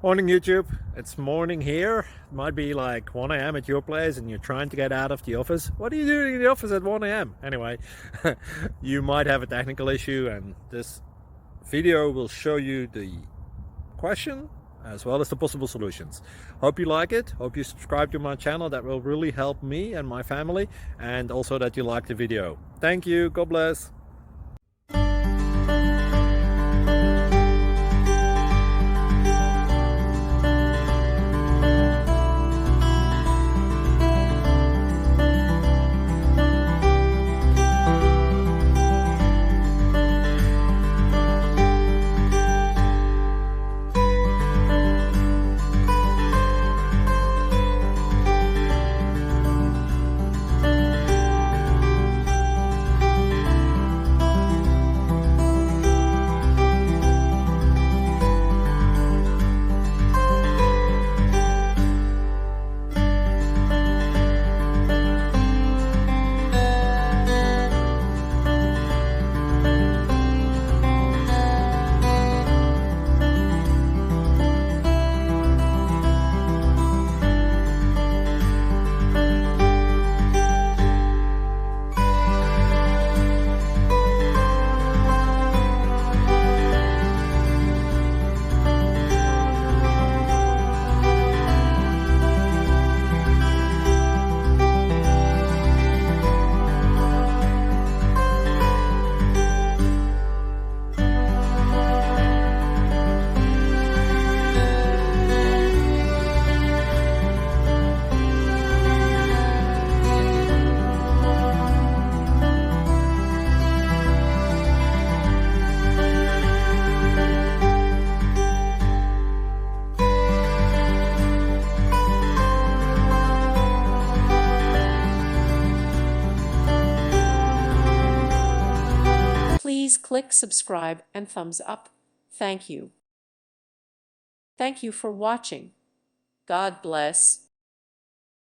Morning YouTube, it's morning here. It might be like 1 a.m. at your place and you're trying to get out of the office. What are you doing in the office at 1 a.m.? Anyway, you might have a technical issue and this video will show you the question as well as the possible solutions. Hope you like it, hope you subscribe to my channel. That will really help me and my family, and also that you like the video. Thank you, God bless. Please click subscribe and thumbs up. Thank you. Thank you for watching. God bless.